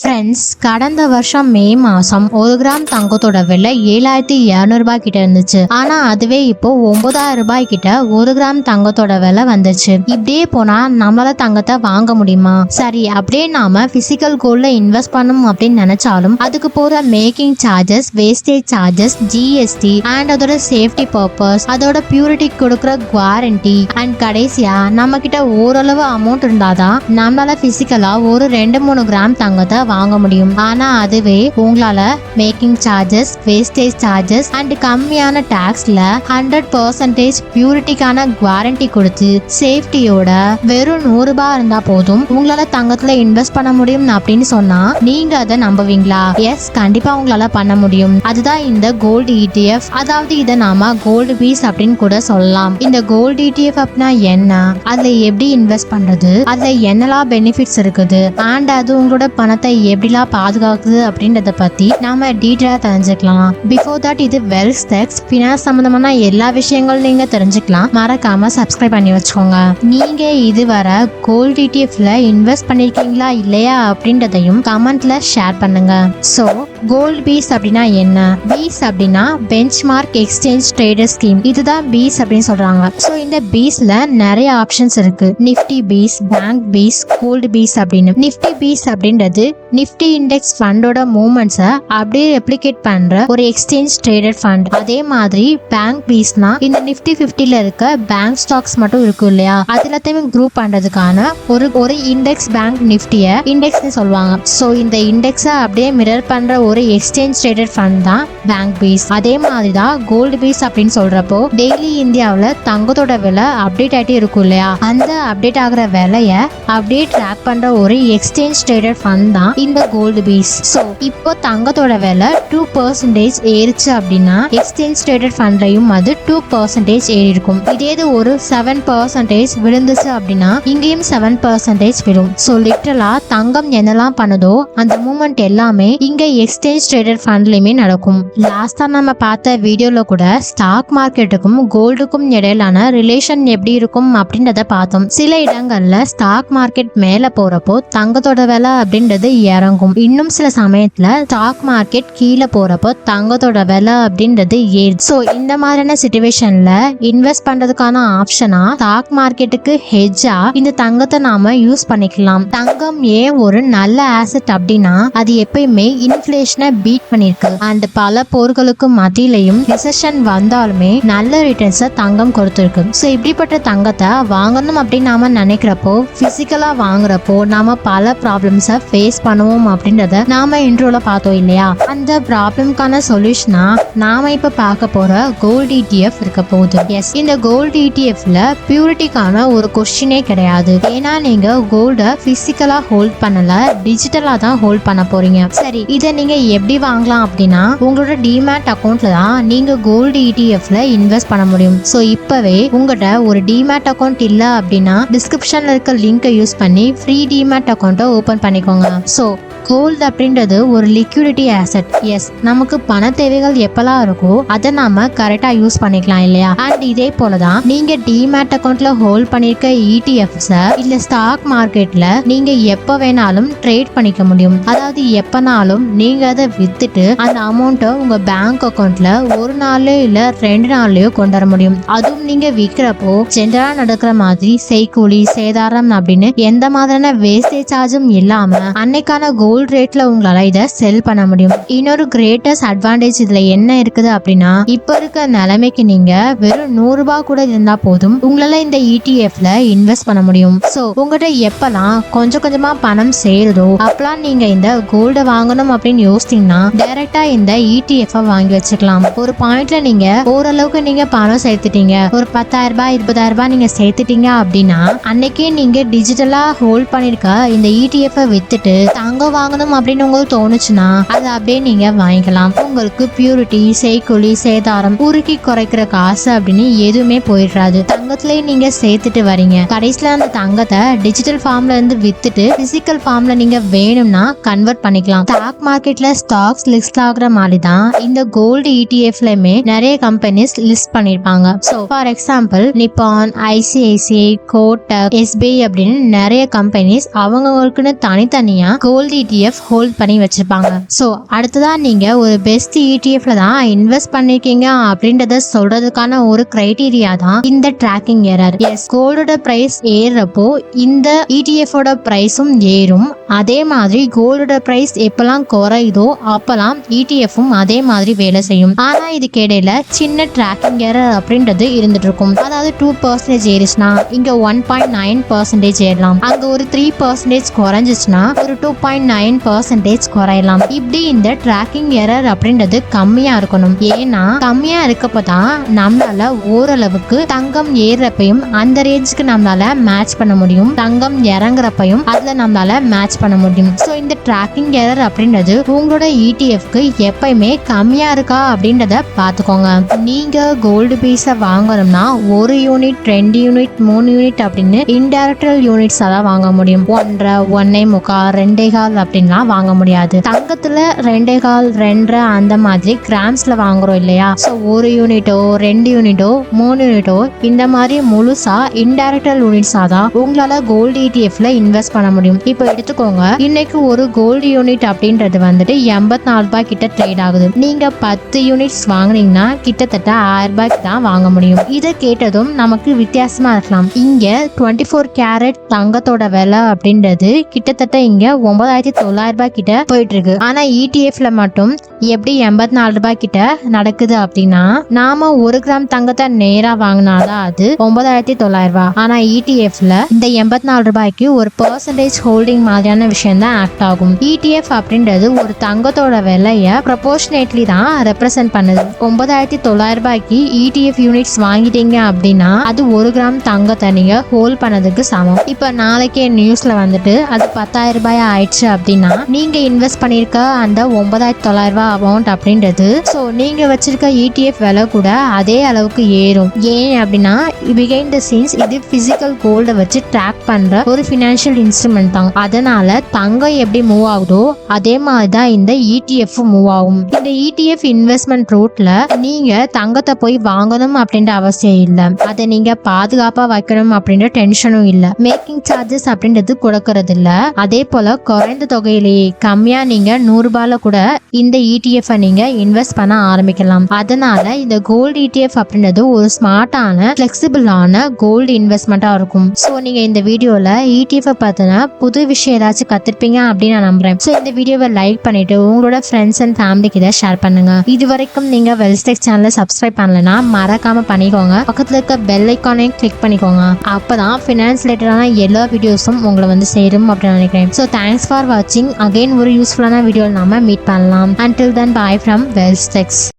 Friends, கடந்த வருஷம் மே மாசம் 1 கிராம் தங்கத்தோட விலை 7,200 ரூபாய் கிட்ட இருந்துச்சு. ஆனா அதுவே இப்போ 9,000 ரூபாய் கிட்ட 1 கிராம் தங்கத்தோட விலை வந்துச்சு. இப்படியே போனா நம்மளால தங்கத்தை வாங்க முடியுமா? சரி, அப்படியே நாம பிசிக்கல் கோல்ட்ல இன்வெஸ்ட் பண்ணணும் அப்படின்னு நினைச்சாலும் அதுக்கு போற making charges, wastage charges, GST and அதோட சேஃப்டி பர்பஸ், அதோட பியூரிட்டி கொடுக்குற குவாரண்டி அண்ட் கடைசியா நம்ம கிட்ட ஓரளவு அமௌண்ட் இருந்தாதான் நம்மளால பிசிக்கலா ஒரு 2-3 கிராம் தங்கத்தை வாங்க முடியும். ஆனா அதுவே உங்களால making charges, wastage charges and கம்மியான டாக்ஸ்ல 100% பியூரிட்டிக்கான குவாரண்டி கொடுத்து சேஃப்டியோட வெறும் 100 ரூபாய் இருந்தா போதும் உங்களால தங்கத்துல இன்வெஸ்ட் பண்ண முடியும் அப்படின்னு சொன்னா நீங்க அதை நம்புவீங்களா? எஸ், கண்டிப்பா உங்களால பண்ண முடியும். அதுதான் இந்த கோல்டு ETF. அதாவது இதை நாம கோல்டு பீஸ் அப்படின்னு கூட சொல்லலாம். இந்த கோல்டு ETF அப்படின்னா என்ன, அதுல எப்படி இன்வெஸ்ட் பண்றது, அதுல என்னெல்லாம் பெனிஃபிட்ஸ் இருக்குது அண்ட் அது உங்களோட பணத்தை எப்படிலாம் பாதுகாக்குது அப்படின்றத பத்தி நாம டீட்டெயிலா தெரிஞ்சுக்கலாம். பிஃபோர் தட், இது வெல்த் டேக்ஸ், ஃபினான்ஸ் சம்பந்தமான எல்லா விஷயங்களும் நீங்க தெரிஞ்சுக்கலாம். மறக்காம சப்ஸ்கிரைப் பண்ணி வச்சுக்கோங்க. நீங்க இதுவரை கோல்டு ETFல இன்வெஸ்ட் பண்ணிருக்கீங்களா இல்லையா அப்படின்றதையும் கமெண்ட்ல ஷேர் பண்ணுங்க. சோ கோல்டு பீஸ் அப்படின்னா என்ன? பீஸ் அப்படின்னா பெஞ்ச்மார்க் எக்ஸ்சேஞ்ச் ட்ரேடர் ஸ்கீம். இதுதான் பீஸ் அப்படின்னு சொல்றாங்க. சோ இந்த பீஸ்ல நிறைய ஆப்ஷன்ஸ் இருக்கு. Nifty BeES, bank BeES, gold BeES அப்படின்னு. நிஃப்டி பீஸ் அப்படின்றது நிஃப்டி இண்டெக்ஸ் ஃபண்டோட மூவ்மெண்ட்ஸை அப்படியே ரெப்ளிகேட் பண்ற ஒரு எக்ஸ்சேஞ்ச் ட்ரேடட் ஃபண்ட். அதே மாதிரி பேங்க் பீஸ்னா இந்த நிஃப்டி 50ல இருக்க பேங்க் ஸ்டாக்ஸ் மட்டும் இருக்கும் இல்லையா, அது எல்லாத்தையுமே குரூப் பண்றதுக்கான ஒரு இண்டெக்ஸ் பேங்க் நிஃப்டிய இண்டெக்ஸ்னு சொல்லுவாங்க. சோ இந்த இண்டெக்ஸை அப்படியே மிரர் பண்ற ஒரு எக்ஸ்சேஞ்ச் ட்ரேடட் ஃபண்ட் தான் பேங்க் பீஸ். அதே மாதிரி தான் கோல்டு பீஸ் அப்படின்னு சொல்றப்போ டெய்லி இந்தியாவில் தங்கத்தோட விலை அப்டேட் ஆகிட்டே இருக்கும் இல்லையா, அந்த அப்டேட் ஆகிற விலைய அப்படியே ட்ராக் பண்ற ஒரு எக்ஸ்சேஞ்ச் ட்ரேடட் ஃபண்ட் தான் இந்த கோல்டு பீஸ். சோ இப்போ தங்கத்தோட விலை 2% ஏறிச்சு அப்படின்னா எக்ஸ்சேஞ்ச் ட்ரேடட் ஃபண்ட்லயும் அது 2% ஏறி இருக்கும். இதே ஒரு 7% விழுந்துச்சு அப்படின்னா இங்கேயும் 7% விழும். சோ லிட்டரலா தங்கம் என்னெல்லாம் பண்ணுதோ அந்த மூவ்மெண்ட் எல்லாமே இங்க எக்ஸ்சேஞ்ச் ட்ரேடட் ஃபண்ட்லயுமே நடக்கும். லாஸ்டா நம்ம பார்த்த வீடியோல கூட ஸ்டாக் மார்க்கெட்டுக்கும் கோல்டுக்கும் இடையிலான ரிலேஷன் எப்படி இருக்கும் அப்படின்றத பார்த்தோம். சில இடங்கள்ல ஸ்டாக் மார்க்கெட் மேல போறப்போ தங்கத்தோட விலை அப்படின்றது இறங்கும். இன்னும் சில சமயத்துல ஸ்டாக் மார்க்கெட் கீழே போறப்போ தங்கத்தோட விலை அப்படின்றது ஏறும். சோ இந்த மாதிரியான சிச்சுவேஷன்ல இன்வெஸ்ட் பண்றதுக்கான ஆப்ஷனா ஸ்டாக் மார்க்கெட்டுக்கு ஹெட்ஜா இந்த தங்கத்தை நாம யூஸ் பண்ணிக்கலாம். தங்கம் ஏன் ஒரு நல்ல ஆசெட் அப்படின்னா அது எப்பயுமே இன்ஃபிளேஷனை பீட் பண்ணிருக்கு அண்ட் பல போர்களுக்கு மத்தியிலையும் ரிசெஷன் வந்தாலுமே நல்ல ரிட்டர்ன்ஸை தங்கம் கொடுத்திருக்கு. சோ இப்படிப்பட்ட தங்கத்தை வாங்கணும் அப்படின்னு நாம நினைக்கிறப்போ பிசிக்கலா வாங்குறப்போ நாம பல ப்ராப்ளம்ஸை ஃபேஸ் பண்ணுவோம் அப்படின்றத நாம இன்ட்ரோல பார்த்தோம் இல்லையா. அந்த ப்ராப்ளம்கான சொல்யூஷனா நாம இப்ப பார்க்க போற கோல்டு ETF இருக்க போகுது. எஸ், இந்த கோல்டு ETFல பியூரிட்டிக்கான ஒரு கொஸ்டினே கிடையாது. ஏன்னா நீங்க கோல்ட பிசிக்கலா ஹோல்ட் பண்ணல, டிஜிட்டலா தான் ஹோல்ட் பண்ண போறீங்க. சரி, இதை நீங்க எப்படி வாங்கலாம் அப்படின்னா உங்களோட டிமேட் அக்கௌண்ட்ல தான் நீங்க கோல்டு ETFல இன்வெஸ்ட் பண்ண முடியும். சோ இப்பவே உங்கள்கிட்ட ஒரு டிமேட் அக்கௌண்ட் இல்ல அப்படின்னா டிஸ்கிரிப்ஷன்ல இருக்க லிங்கை யூஸ் பண்ணி ஃப்ரீ டிமேட் அக்கௌண்ட்டை ஓபன் பண்ணிக்கோங்க. சோ கோல்டு அப்படின்றது ஒரு லிக்விடிட்டி ஆசெட். எஸ், நமக்கு பண தேவைகள் எப்பெல்லாம் இருக்கோ அதை நாம கரெக்டா யூஸ் பண்ணிக்கலாம் இல்லையா. அண்ட் இதே போலதான் நீங்க டிமேட் அக்கௌண்ட்ல ஹோல்ட் பண்ணிருக்க ETFs இல்ல ஸ்டாக் மார்க்கெட்ல நீங்க எப்ப வேணாலும் ட்ரேட் பண்ணிக்க முடியும். அதாவது எப்பனாலும் நீங்க அதை வித்துட்டு அந்த அமௌண்ட்டை உங்க பேங்க் அக்கௌண்ட்ல ஒரு நாள்லயோ இல்ல 2 நாள்லயோ கொண்டு வர முடியும். அதுவும் நீங்க விற்கிறப்போ ஜென்ரலா நடக்கிற மாதிரி செய்கூலி, சேதாரம் அப்படின்னு எந்த மாதிரியான வேஸ்டேஜ் சார்ஜும் இல்லாம அன்னைக்கான கோல்ட் ரேட்ல உங்களால இதை செல் பண்ண முடியும். இன்னொரு கிரேட்டஸ்ட் அட்வான்டேஜ் இதுல என்ன இருக்குது அப்படின்னா இப்ப இருக்க நிலைமைக்கு நீங்க வெறும் 100 ரூபாய் கூட இருந்தா போதும் உங்களால இந்த ETFல இன்வெஸ்ட் பண்ண முடியும். சோ உங்ககிட்ட எப்பெல்லாம் கொஞ்சம் கொஞ்சமா பணம் சேருதோ அப்பெல்லாம் நீங்க இந்த கோல்ட வாங்கணும் அப்படின்னு யோசிச்சீங்கன்னா டைரக்டா இந்த ETF வாங்கி வச்சுக்கலாம். ஒரு பாயிண்ட்ல நீங்க ஓரளவுக்கு நீங்க பணம் சேர்த்துட்டீங்க, ஒரு 10,000 ரூபாய் 20,000 ரூபாய் நீங்க சேர்த்துட்டீங்க அப்படின்னா அன்னைக்கே நீங்க டிஜிட்டலா ஹோல்ட் பண்ணிருக்க இந்த ETF வித்துட்டு தங்கம் வாங்கணும் அப்படின்னு உங்களுக்கு தோணுச்சுன்னா அதை அப்படியே நீங்க வாங்கிக்கலாம். உங்களுக்கு பியூரிட்டி, செய்கூலி, சேதாரம், உருக்கி குறைக்கிற காசு அப்படின்னு எதுவுமே போயிடாது. தங்கத்திலேயே நீங்க சேர்த்துட்டு வரீங்க. கடைசியில அந்த தங்கத்தை டிஜிட்டல் ஃபார்ம்ல இருந்து வித்துட்டு பிசிக்கல் ஃபார்ம்ல நீங்க வேணும்னா கன்வெர்ட் பண்ணிக்கலாம். ஸ்டாக் மார்க்கெட்ல ஸ்டாக்ஸ் லிஸ்ட் ஆகுற மாதிரி தான் இந்த கோல்டு ETFலயுமே நிறைய கம்பெனிஸ் லிஸ்ட் பண்ணிருப்பாங்க. So for example Nippon, ICICI, Kotak, SBI அப்படின்னு நிறைய கம்பெனிஸ் அவங்களுக்குன்னு தனித்தனியா கோல்டு ETF ஹோல்ட் பண்ணி வச்சிருப்பாங்க. ஸோ அடுத்ததா நீங்க ஒரு பெஸ்ட் ETFல தான் இன்வெஸ்ட் பண்ணிருக்கீங்க அப்படின்றத சொல்றதுக்கான ஒரு கிரைட்டீரியா தான் இந்த ட்ராக்கிங் எரர். எஸ், கோல்டோட பிரைஸ் ஏறுறப்போ இந்த ETF-ஓட பிரைஸும் ஏறும். அதே மாதிரி கோல்டோட பிரைஸ் எப்பெல்லாம் குறையுதோ அப்பெல்லாம் ETF-ம் அதே மாதிரி வேலை செய்யும். ஆனா இதுக்கு இடையில சின்ன ட்ராக்கிங் எரர் அப்படின்றது இருந்துட்டு இருக்கும். அதாவது 2% ஏறிச்சுன்னா இங்க 1.9% ஏறலாம். அங்க ஒரு 3% குறைஞ்சிச்சுன்னா ஒரு 2.9% குறையலாம். இப்படி இந்த ட்ராக்கிங் எரர் அப்படின்றது கம்மியா இருக்கணும். ஏன்னா கம்மியா இருக்கப்பதான் நம்மளால ஓரளவுக்கு தங்கம் ஏறப்பையும் அந்த ரேஞ்சுக்கு நம்மளால மேட்ச் பண்ண முடியும், தங்கம் இறங்குறப்பையும் அதுல நம்மளால மேட்ச் பண்ண முடியும். ஸோ இந்த ட்ராக்கிங் எரர் அப்படின்றது உங்களோட ETF-க்கு எப்பயுமே கம்மியா இருக்கா அப்படின்றத பார்த்துக்கோங்க. நீங்க கோல்டு பீஸை வாங்கணும்னா 1 யூனிட் 2 யூனிட் 3 யூனிட் அப்படின்னு இன்டைரக்டல் யூனிட்ஸ் தான் வாங்க முடியும். 1.5 1.25 2.25 அப்படின்லாம் வாங்க முடியாது. தங்கத்துல 2.25 2.5 அந்த மாதிரி கிராம்ஸ்ல வாங்குறோம் இல்லையா? ஸோ 1 யூனிட்டோ 2 யூனிட்டோ 3 யூனிட்டோ இந்த மாதிரி முழுசா இன்டைரக்டல் யூனிட்ஸா தான் உங்களால கோல்டு ETF-ல இன்வெஸ்ட் பண்ண முடியும். இப்போ எடுத்துக்கோங்க, இன்னைக்கு ஒரு கோல்டு யூனிட் அப்படின்றது வந்துட்டு 84 ரூபாய் கிட்ட ட்ரேட் ஆகுது. நீங்க 10 யூனிட்ஸ் வாங்கினீங்கன்னா கிட்டத்தட்ட 1000 ரூபாய்க்கு தான் வாங்க முடியும். இதை கேட்டதும் நமக்கு வித்தியாசமா இருக்கலாம். இங்க 24 கேரட் தங்கத்தோட விலை அப்படின்றது கிட்டத்தட்ட இங்க 9900 ரூபாய் கிட்ட போயிட்டு இருக்கு. ஆனா ETF-ல மட்டும் எப்படி 84 ரூபாய் கிட்ட நடக்குது அப்படின்னா, நாம 1 கிராம் தங்கத்தை நேரா வாங்கினாதான் அது 9900 ரூபாய். ஆனா ETF-ல இந்த 84 ரூபாய்க்கு ஒரு பெர்சன்டேஜ் ஹோல்டிங் மாதிரியான விஷயம் தான் ஆக்ட் ஆகும். ETF அப்படின்றது ஒரு தங்கத்தோட விலைய ப்ரொபோர்ஷனேட்லி தான் ரெப்ரசென்ட் பண்ணுது. 9900 ரூபாய்க்கு ETF யூனிட்ஸ் வாங்கிட்டீங்க அப்படின்னா அது 1 கிராம் தங்கத்தை நீங்க ஹோல்ட் பண்ணதுக்கு சமம். இப்ப நாளைக்கே நியூஸ்ல வந்துட்டு அது 10,000 ரூபாய் ஆயிடுச்சு அப்படின்னா நீங்க இன்வெஸ்ட் பண்ணிருக்க அந்த 9900 ரூபாய் அமௌண்ட் அப்படின்றது ஸோ நீங்க வச்சிருக்க ETF விலை கூட அதே அளவுக்கு ஏறும். ஏன் அப்படின்னா பிஹைண்ட் தி சீன்ஸ் இது பிசிக்கல் கோல்ட வச்சு ட்ராக் பண்ற ஒரு ஃபினான்ஷியல் இன்ஸ்ட்ருமெண்ட் தான். அதனால தங்கம் எப்படி மூவ் ஆகுதோ அதே மாதிரி தான் இந்த ETF மூவ் ஆகும். இந்த ETF இன்வெஸ்ட்மெண்ட் ரூட்ல நீங்க தங்கத்தை போய் வாங்கணும் அப்படின்ற அவசியம் இல்லை. அதை நீங்க பாதுகாப்பா வைக்கணும் அப்படின்ற டென்ஷனும் இல்ல. மேக்கிங் சார்ஜஸ் அப்படின்றது கொடுக்கறது இல்ல. அதே போல குறைந்த தொகையிலேயே கம்மியா நீங்க 100 ரூபாயில கூட இந்த ETF நீங்க இன்வெஸ்ட் பண்ண ஆரம்பிக்கலாம். அதனால இந்த கோல்டு ETF அப்படின்றது ஒரு ஸ்மார்ட்டான பிளெக்சிபிளான கோல்டு இன்வெஸ்ட்மெண்டா இருக்கும். ஸோ நீங்க இந்த வீடியோல ETF பார்த்தீங்கன்னா புது விஷயம் ஏதாச்சும் கத்துருப்பீங்க அப்படின்னு நான் நம்புறேன். ஸோ இந்த வீடியோவை லைக் பண்ணிட்டு உங்களோட ஃப்ரெண்ட்ஸ் அண்ட் ஃபேமிலிக்கு இதை ஷேர் பண்ணுங்க. இது வரைக்கும் நீங்க வெல்ஸ்டெக் சேனலை சப்ஸ்கிரைப் பண்ணலன்னா மறக்காம பண்ணிக்கோங்க. பக்கத்துல இருக்க பெல் ஐக்கானையும் கிளிக் பண்ணிக்கோங்க. அப்பதான் ஃபினான்ஸ் ரிலேட்டடான எல்லா வீடியோஸும் உங்களை வந்து சேரும் அப்படின்னு நினைக்கிறேன். ஸோ தேங்க்ஸ் ஃபார் வாட்சிங். அகைன் ஒரு யூஸ்ஃபுல்லான வீடியோவில் நாம மீட் பண்ணலாம். Until then, bye from Wealthstechs.